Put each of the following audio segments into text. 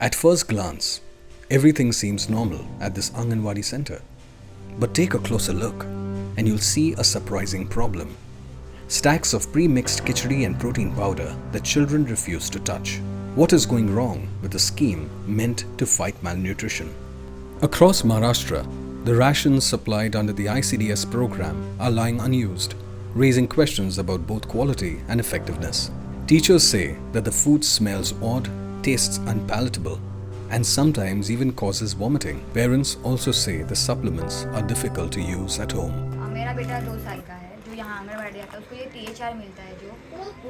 At first glance, everything seems normal at this Anganwadi center. But take a closer look and you'll see a surprising problem. Stacks of pre-mixed khichdi and protein powder that children refuse to touch. What is going wrong with a scheme meant to fight malnutrition? Across Maharashtra, the rations supplied under the ICDS program are lying unused, raising questions about both quality and effectiveness. Teachers say that the food smells odd, tastes unpalatable, and sometimes even causes vomiting. Parents also say the supplements are difficult to use at home. मेरा बेटा 2 साल का है जो यहाँ आंगनबाड़ी आता है, उसको ये THR मिलता है जो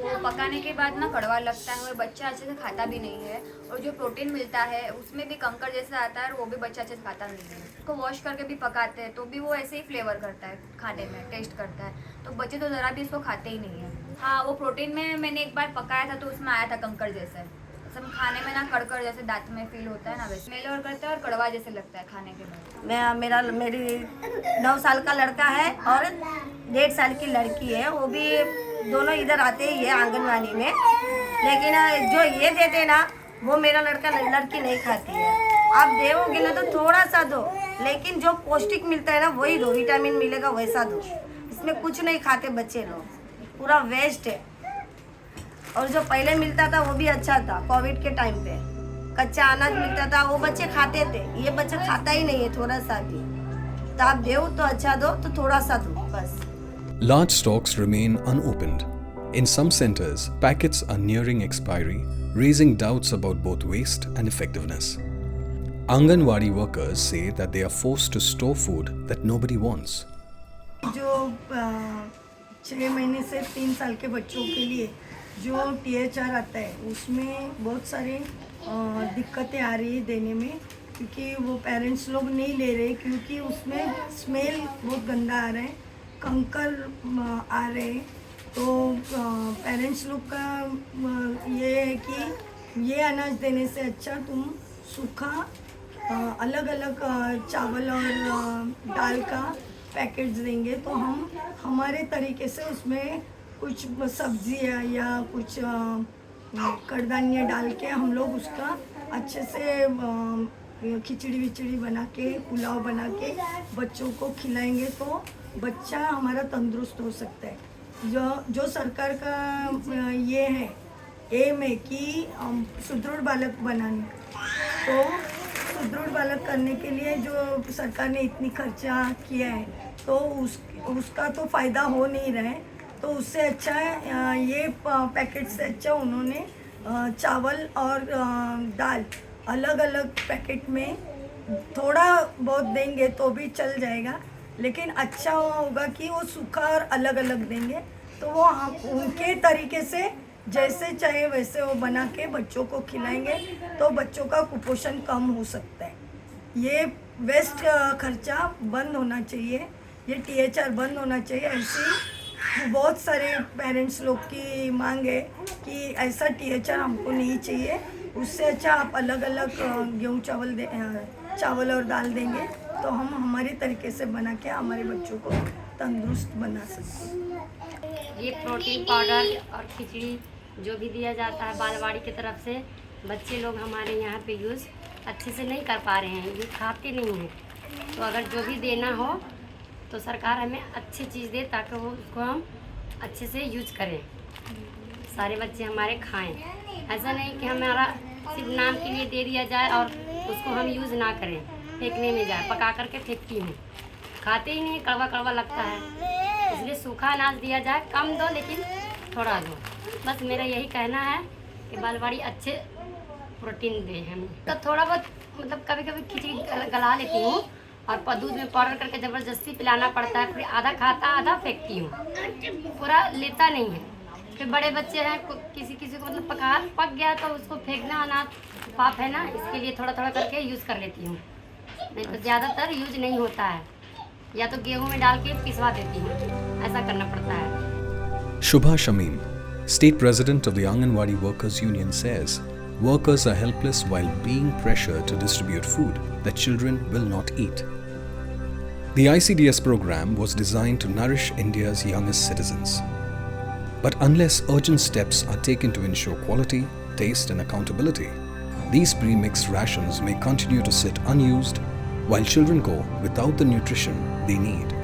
वो पकाने के बाद ना कड़वा लगता है और बच्चा अच्छे से खाता भी नहीं है। और जो प्रोटीन मिलता है उसमें भी कंकर जैसा आता है और वो भी बच्चा अच्छे से खाता नहीं है। उसको वॉश करके भी पकाते हैं तो भी वो ऐसे ही फ्लेवर करता है, खाने में टेस्ट करता है, तो बच्चे तो ज़रा भी इसको खाते ही नहीं है। हाँ, वो प्रोटीन में मैंने एक बार पकाया था तो उसमें आया था कंकर जैसा, सब खाने में ना कड़कड़ जैसे दांत में फील होता है ना, वैसे स्मेल और करता है और कड़वा जैसे लगता है खाने के बाद। मेरी 9 साल का लड़का है और 1.5 साल की लड़की है, वो भी दोनों इधर आते ही है आंगनवाड़ी में, लेकिन जो ये देते ना वो मेरा लड़की नहीं खाती है। आप दोगे ना तो थोड़ा सा दो, लेकिन जो पौष्टिक मिलता है ना वही दो, विटामिन मिलेगा वैसा दो। इसमें कुछ नहीं खाते बच्चे लोग, पूरा वेस्ट है। और जो पहले मिलता था वो भी अच्छा था, कोविड के टाइम पे कच्चा अनाज मिलता था, वो बच्चे खाते थे। ये बच्चा खाता ही नहीं है थोड़ा सा भी। तो आप दो तो अच्छा दो, तो थोड़ा सा दो बस। Large stocks remain unopened. In some centers, packets are nearing expiry, raising doubts about both waste and effectiveness. Anganwadi workers say that they are forced to store food that nobody wants. जो 6 महीने से 3 साल के बच्चों के लिए जो THR आता है उसमें बहुत सारे दिक्कतें आ रही है देने में, क्योंकि वो पेरेंट्स लोग नहीं ले रहे, क्योंकि उसमें स्मेल बहुत गंदा आ रहा है, कंकर आ रहे हैं। तो पेरेंट्स लोग का ये है कि ये अनाज देने से अच्छा तुम सूखा अलग अलग चावल और दाल का पैकेट्स देंगे तो हम हमारे तरीके से उसमें कुछ सब्जियाँ या कुछ कड़दान्य डाल के हम लोग उसका अच्छे से खिचड़ी विचड़ी बना के पुलाव बना के बच्चों को खिलाएंगे तो बच्चा हमारा तंदुरुस्त हो सकता है। जो सरकार का ये है एम है कि सुदृढ़ बालक बनाने, तो सुदृढ़ बालक करने के लिए जो सरकार ने इतनी खर्चा किया है तो उसका तो फ़ायदा हो नहीं रहा है। तो उससे अच्छा है ये पैकेट से अच्छा उन्होंने चावल और दाल अलग अलग पैकेट में थोड़ा बहुत देंगे तो भी चल जाएगा, लेकिन अच्छा होगा कि वो सूखा और अलग अलग देंगे तो वो हम उनके तरीके से जैसे चाहे वैसे वो बना के बच्चों को खिलाएंगे तो बच्चों का कुपोषण कम हो सकता है। ये वेस्ट खर्चा बंद होना चाहिए, ये THR बंद होना चाहिए। ऐसी बहुत सारे पेरेंट्स लोग की मांग है कि ऐसा THR हमको नहीं चाहिए, उससे अच्छा आप अलग अलग गेहूँ चावल और दाल देंगे तो हम हमारे तरीके से बना के हमारे बच्चों को तंदुरुस्त बना सकते हैं। ये प्रोटीन पाउडर और खिचड़ी जो भी दिया जाता है बालवाड़ी की तरफ से, बच्चे लोग हमारे यहाँ पे यूज़ अच्छे से नहीं कर पा रहे हैं, ये खाते नहीं हैं। तो अगर जो भी देना हो तो सरकार हमें अच्छी चीज़ दे ताकि वो उसको हम अच्छे से यूज करें, सारे बच्चे हमारे खाएं। ऐसा नहीं कि हमारा सिर्फ नाम के लिए दे दिया जाए और उसको हम यूज़ ना करें, फेंकने में जाए, पका करके फेंकती हूँ, खाते ही नहीं, कड़वा कड़वा लगता है। इसलिए सूखा अनाज दिया जाए, कम दो लेकिन थोड़ा दो। बस मेरा यही कहना है कि बालवाड़ी अच्छे प्रोटीन दे हमें। तो थोड़ा बहुत मतलब कभी कभी खिचड़ी गला लेती हूँ और दूध में पाउडर करके ज़बरदस्ती पिलाना पड़ता है, फिर आधा खाता आधा फेंकती हूँ, पूरा लेता नहीं है। फिर बड़े बच्चे हैं, किसी को मतलब पक गया तो उसको फेंकना अनाज पाप है ना, इसके लिए थोड़ा थोड़ा करके यूज़ कर लेती हूँ, नहीं तो ज़्यादातर यूज नहीं होता है, या तो गेहूँ में डाल के पिसवा देती हूँ, ऐसा करना पड़ता है। Shubha Shamim, State President of the Anganwadi Workers Union says, workers are helpless while being pressured to distribute food that children will not eat. The ICDS program was designed to nourish India's youngest citizens. But unless urgent steps are taken to ensure quality, taste and accountability, These pre-mixed rations may continue to sit unused while children go without the nutrition they need.